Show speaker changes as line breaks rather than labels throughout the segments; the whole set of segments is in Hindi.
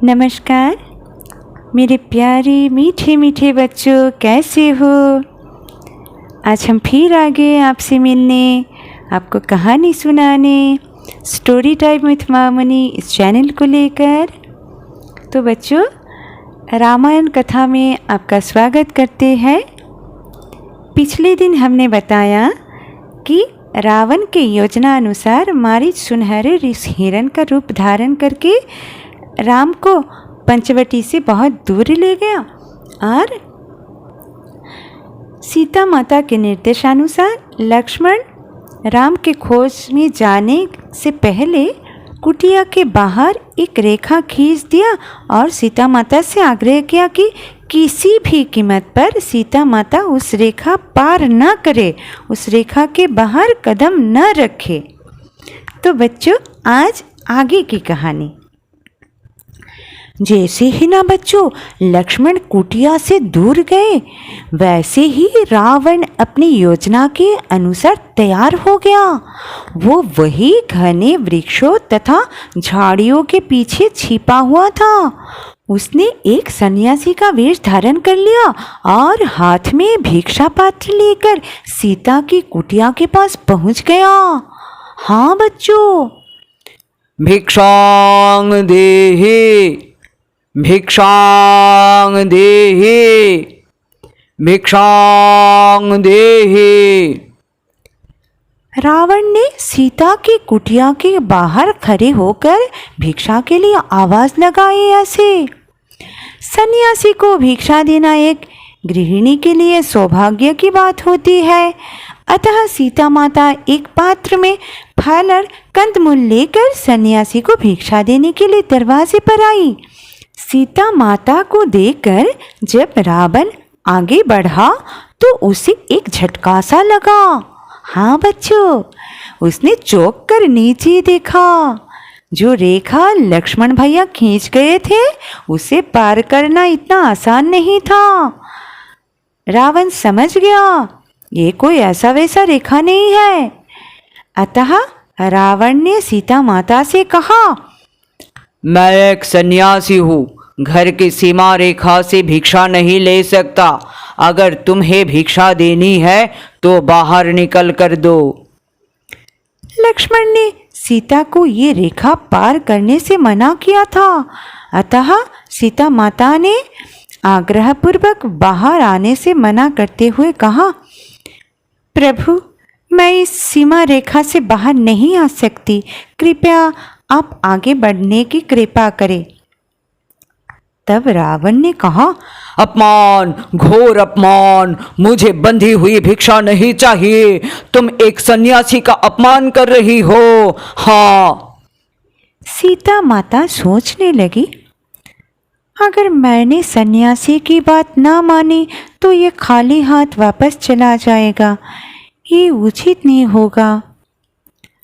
नमस्कार मेरे प्यारे मीठे मीठे बच्चों, कैसे हो। आज हम फिर आ गए आपसे मिलने, आपको कहानी सुनाने, स्टोरी टाइम विथ मामनी इस चैनल को लेकर। तो बच्चों, रामायण कथा में आपका स्वागत करते हैं। पिछले दिन हमने बताया कि रावण के योजना अनुसार मारीच सुनहरे ऋषि हिरण का रूप धारण करके राम को पंचवटी से बहुत दूर ले गया और सीता माता के निर्देशानुसार लक्ष्मण राम के खोज में जाने से पहले कुटिया के बाहर एक रेखा खींच दिया और सीता माता से आग्रह किया कि किसी भी कीमत पर सीता माता उस रेखा पार न करे, उस रेखा के बाहर कदम न रखे। तो बच्चों, आज आगे की कहानी। जैसे ही ना बच्चों लक्ष्मण कुटिया से दूर गए, वैसे ही रावण अपनी योजना के अनुसार तैयार हो गया। वो वही घने वृक्षों तथा झाड़ियों के पीछे छिपा हुआ था। उसने एक सन्यासी का वेश धारण कर लिया और हाथ में भिक्षा पात्र लेकर सीता की कुटिया के पास पहुंच गया। हाँ बच्चों,
भिक्षां देहि भिक्षां देहि भिक्षां देहि।
रावण ने सीता की कुटिया के बाहर खड़े होकर भिक्षा के लिए आवाज लगाई। ऐसे सन्यासी को भिक्षा देना एक गृहिणी के लिए सौभाग्य की बात होती है। अतः सीता माता एक पात्र में फल और कंदमूल लेकर सन्यासी को भिक्षा देने के लिए दरवाजे पर आई। सीता माता को देखकर जब रावण आगे बढ़ा तो उसे एक झटका सा लगा। हाँ बच्चों, उसने चौंक कर नीचे देखा। जो रेखा लक्ष्मण भैया खींच गए थे उसे पार करना इतना आसान नहीं था। रावण समझ गया ये कोई ऐसा वैसा रेखा नहीं है। अतः रावण ने सीता माता से कहा,
मैं एक सन्यासी हूँ, घर की सीमा रेखा से भिक्षा नहीं ले सकता। अगर तुम्हें भिक्षा देनी है तो बाहर निकल कर दो।
लक्ष्मण ने सीता को ये रेखा पार करने से मना किया था। अतः सीता माता ने आग्रहपूर्वक बाहर आने से मना करते हुए कहा, प्रभु, मैं इस सीमा रेखा से बाहर नहीं आ सकती, कृपया आप आगे बढ़ने की कृपा करें। तब रावण ने कहा,
अपमान, घोर अपमान, मुझे बंधी हुई भिक्षा नहीं चाहिए। तुम एक सन्यासी का अपमान कर रही हो। हाँ।
सीता माता सोचने लगी, अगर मैंने सन्यासी की बात ना मानी तो ये खाली हाथ वापस चला जाएगा, ये उचित नहीं होगा।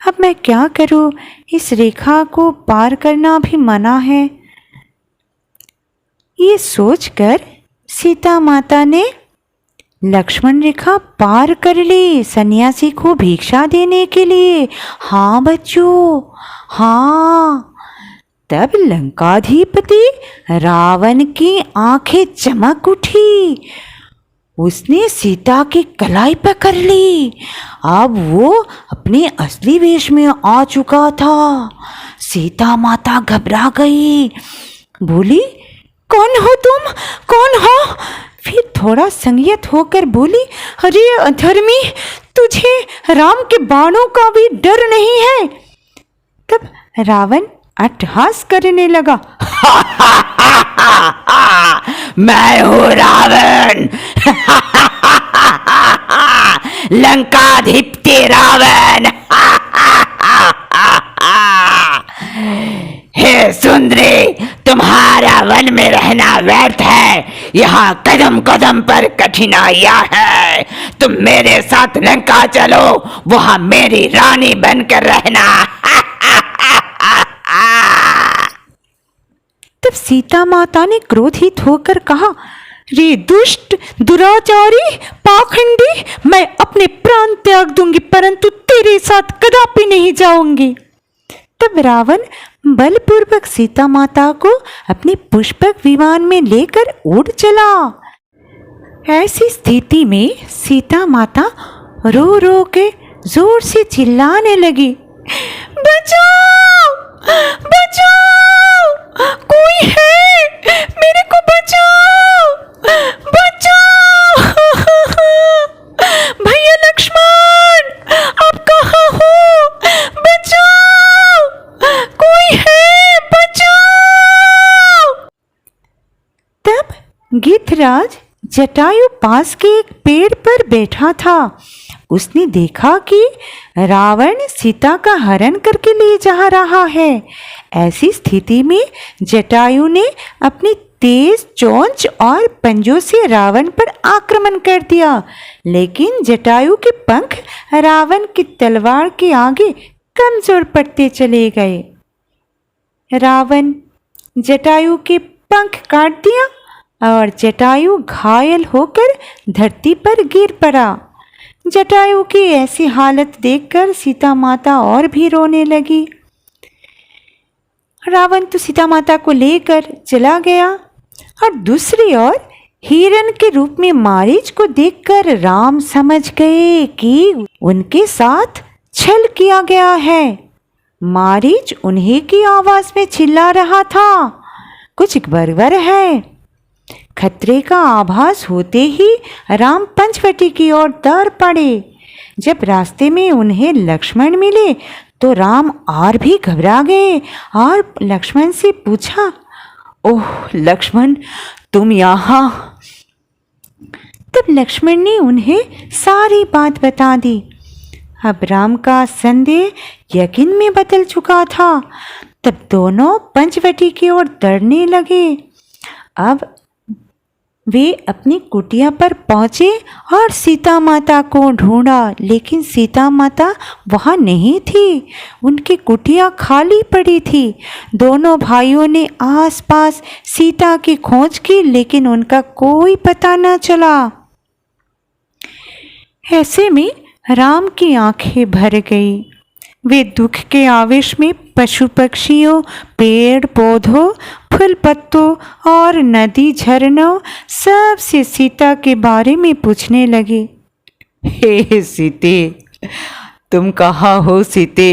अब मैं क्या करूं, इस रेखा को पार करना भी मना है। ये सोचकर सीता माता ने लक्ष्मण रेखा पार कर ली सन्यासी को भिक्षा देने के लिए। हाँ बच्चों, हाँ। तब लंकाधिपति रावण की आंखें चमक उठी। उसने सीता की कलाई पकड़ ली। अब वो अपने असली वेश में आ चुका था। सीता माता घबरा गई, बोली, कौन हो तुम, कौन हो? फिर थोड़ा संयत होकर बोली, अरे अधर्मी, तुझे राम के बाणों का भी डर नहीं है। तब रावण अट्टहास करने लगा,
मैं हूँ रावण, लंकाधिपति रावण। हे सुंदरी,
तुम्हारा वन में रहना व्यर्थ है। यहाँ कदम कदम पर कठिनाइयां हैं। तुम मेरे साथ लंका चलो, वहां मेरी रानी बनकर रहना।
तब सीता माता ने क्रोधित होकर कहा, रे दुष्ट, दुराचारी, पाखंडी, मैं अपने प्राण त्याग दूंगी, परंतु तेरे साथ कदापि नहीं जाऊंगी। तब रावण बलपूर्वक सीता माता को अपने पुष्पक विमान में लेकर उड़ चला। ऐसी स्थिति में सीता माता रो रो के जोर से चिल्लाने लगी, बचाओ, बचाओ, कोई है, मेरे को बचाओ, बचाओ। भैया लक्ष्मण, आप कहाँ हो? बचाओ, कोई है, बचाओ। तब गिद्धराज जटायु पास के एक पेड़ पर बैठा था। उसने देखा कि रावण सीता का हरण करके ले जा रहा है। ऐसी स्थिति में जटायु ने अपनी तेज चोंच और पंजों से रावण पर आक्रमण कर दिया, लेकिन जटायु के पंख रावण की तलवार के आगे कमजोर पड़ते चले गए। रावण जटायु के पंख काट दिया और जटायु घायल होकर धरती पर गिर पड़ा। जटायु की ऐसी हालत देखकर सीता माता और भी रोने लगी। रावण तो सीता माता को लेकर चला गया और दूसरी ओर हिरण के रूप में मारीच को देखकर राम समझ गए कि उनके साथ छल किया गया है। मारीच उन्हीं की आवाज में चिल्ला रहा था, कुछ गड़बड़ है। खतरे का आभास होते ही राम पंचवटी की ओर दौड़ पड़े। जब रास्ते में उन्हें लक्ष्मण मिले तो राम और भी घबरा गए और लक्ष्मण से पूछा, ओह लक्ष्मण, तुम यहाँ? तब लक्ष्मण ने उन्हें सारी बात बता दी। अब राम का संदेह यकीन में बदल चुका था। तब दोनों पंचवटी की ओर दौड़ने लगे। अब वे अपनी कुटिया पर पहुंचे और सीता माता को ढूंढा, लेकिन सीता माता वहां नहीं थी। उनकी कुटिया खाली पड़ी थी। दोनों भाइयों ने आसपास सीता की खोज की, लेकिन उनका कोई पता न चला। ऐसे में राम की आंखें भर गई। वे दुख के आवेश में पशु पक्षियों, पेड़ पौधों, फूल पत्तों और नदी झरनों सब से सीता के बारे में पूछने लगे।
हे सीते, तुम कहाँ हो सीते?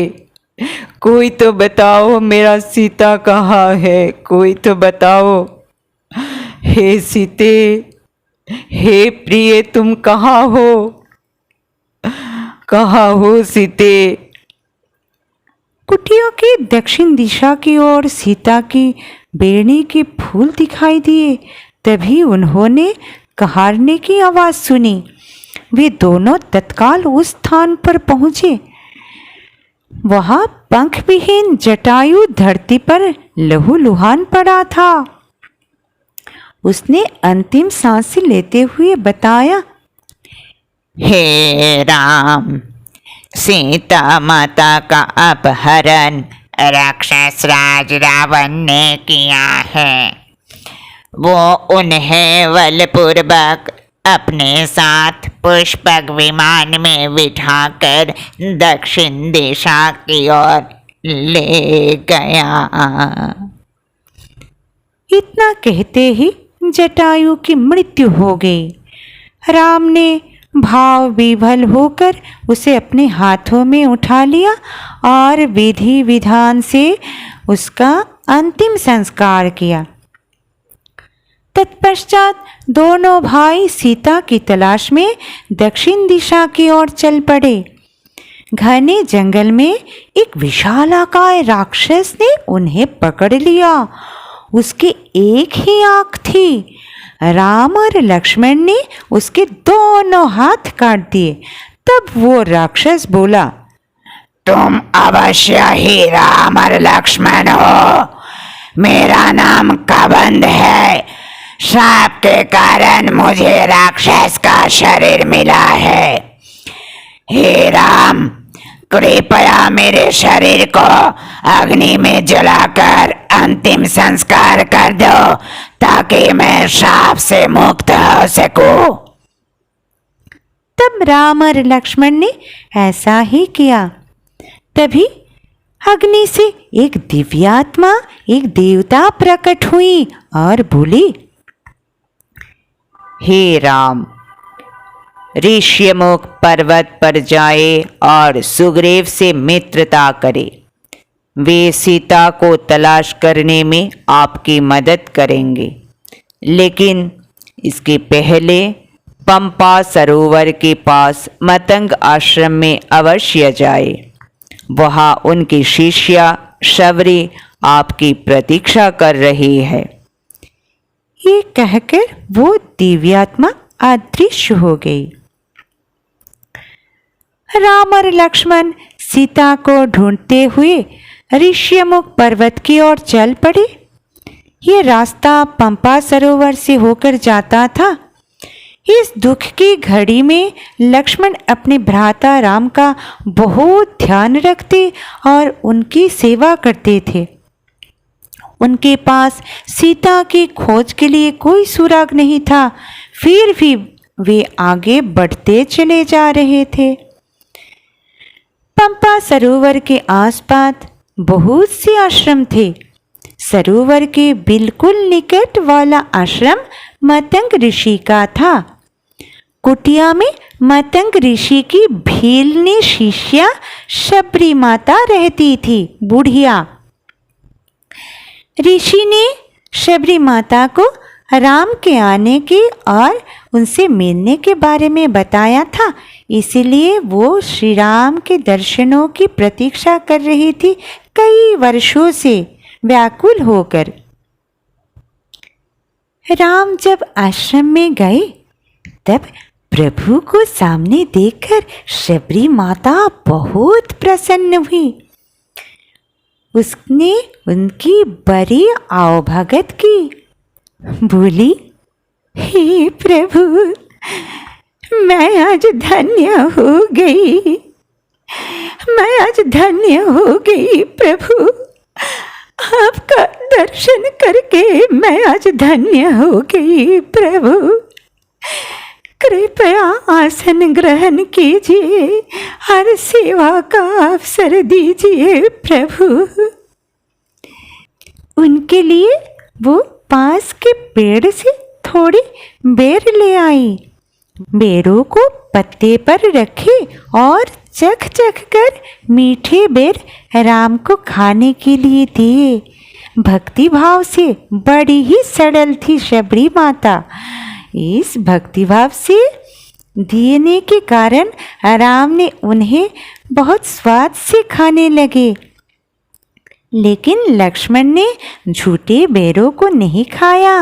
कोई तो बताओ, मेरा सीता कहाँ है? कोई तो बताओ। हे सीते, हे प्रिय, तुम कहाँ हो? कहाँ हो सीते?
कुटिया के दक्षिण दिशा की ओर सीता की बेड़नी के फूल दिखाई दिए। तभी उन्होंने कहारने की आवाज सुनी। वे दोनों तत्काल उस स्थान पर पहुंचे। वहां पंख विहीन जटायु धरती पर लहूलुहान पड़ा था। उसने अंतिम सांस लेते हुए बताया,
हे राम, सीता माता का अपहरण राक्षस राज रावण ने किया है। वो उन्हें बलपूर्वक अपने साथ पुष्पक विमान में बिठाकर दक्षिण दिशा की ओर ले गया।
इतना कहते ही जटायु की मृत्यु हो गई। राम ने भाव विभल होकर उसे अपने हाथों में उठा लिया और विधि विधान से उसका अंतिम संस्कार किया। तत्पश्चात दोनों भाई सीता की तलाश में दक्षिण दिशा की ओर चल पड़े। घने जंगल में एक विशालाकाय राक्षस ने उन्हें पकड़ लिया। उसकी एक ही आंख थी। राम और लक्ष्मण ने उसके दोनों हाथ काट दिए। तब वो राक्षस बोला,
तुम अवश्य ही राम और लक्ष्मण हो। मेरा नाम कबंध है। श्राप के कारण मुझे राक्षस का शरीर मिला है। हे राम, कृपया मेरे शरीर को अग्नि में जलाकर अंतिम संस्कार कर दो ताकि मैं श्राप से मुक्त हो सकूं।
तब राम और लक्ष्मण ने ऐसा ही किया। तभी अग्नि से एक दिव्यात्मा, एक देवता प्रकट हुई और बोली,
हे राम, ऋष्यमुख पर्वत पर जाए और सुग्रीव से मित्रता करे। वे सीता को तलाश करने में आपकी मदद करेंगे, लेकिन इसके पहले पंपा सरोवर के पास मतंग आश्रम में अवश्य जाए। वहाँ उनकी शिष्या शबरी आपकी प्रतीक्षा कर रही है।
ये कहकर वो दिव्यात्मा अदृश्य हो गई। राम और लक्ष्मण सीता को ढूंढते हुए ऋष्यमुख पर्वत की ओर चल पड़े। ये रास्ता पंपा सरोवर से होकर जाता था। इस दुख की घड़ी में लक्ष्मण अपने भ्राता राम का बहुत ध्यान रखते और उनकी सेवा करते थे। उनके पास सीता की खोज के लिए कोई सुराग नहीं था, फिर भी वे आगे बढ़ते चले जा रहे थे। पंपा सरोवर के आसपास बहुत से आश्रम थे। सरोवर के बिल्कुल निकट वाला आश्रम मतंग ऋषि का था। कुटिया में मतंग ऋषि की भीलनी शिष्या शबरी माता रहती थी, बुढ़िया। ऋषि ने शबरी माता को राम के आने के और उनसे मिलने के बारे में बताया था, इसलिए वो श्री राम के दर्शनों की प्रतीक्षा कर रही थी कई वर्षों से व्याकुल होकर। राम जब आश्रम में गए तब प्रभु को सामने देखकर शबरी माता बहुत प्रसन्न हुई। उसने उनकी बड़ी आवभगत की। बोली, हे प्रभु, मैं आज धन्य हो गई। मैं आज धन्य हो गई प्रभु। आपका दर्शन करके मैं आज धन्य हो गई प्रभु। कृपया आसन ग्रहण कीजिए और सेवा का अवसर दीजिए प्रभु। उनके लिए वो पास के पेड़ से थोड़ी बेर ले आई। बेरों को पत्ते पर रखे और चख चख कर मीठे बेर राम को खाने के लिए दिए। भक्ति भाव से बड़ी ही सरल थी शबरी माता। इस भक्तिभाव से देने के कारण राम ने उन्हें बहुत स्वाद से खाने लगे। लेकिन लक्ष्मण ने झूठे बेरों को नहीं खाया।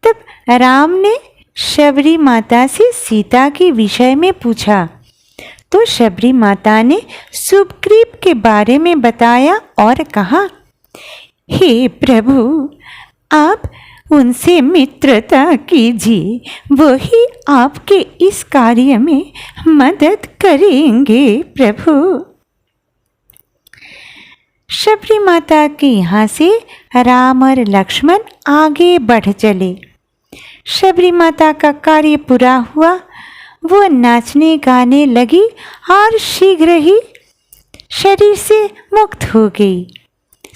तब राम ने शबरी माता से सीता के विषय में पूछा तो शबरी माता ने सुग्रीव के बारे में बताया और कहा, हे प्रभु, आप उनसे मित्रता कीजिए, वही आपके इस कार्य में मदद करेंगे प्रभु। शबरी माता के यहाँ से राम और लक्ष्मण आगे बढ़ चले। शबरी माता का कार्य पूरा हुआ। वो नाचने गाने लगी और शीघ्र ही शरीर से मुक्त हो गई।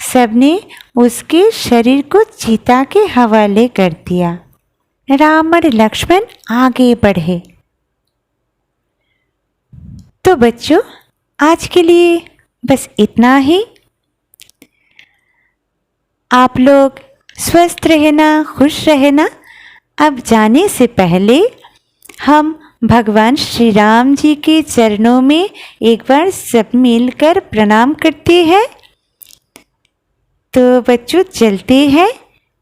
सबने उसके शरीर को चिता के हवाले कर दिया। राम और लक्ष्मण आगे बढ़े। तो बच्चों, आज के लिए बस इतना ही। आप लोग स्वस्थ रहना, खुश रहना। अब जाने से पहले हम भगवान श्री राम जी के चरणों में एक बार सब मिलकर प्रणाम करते हैं। तो बच्चों चलते हैं।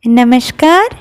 नमस्कार।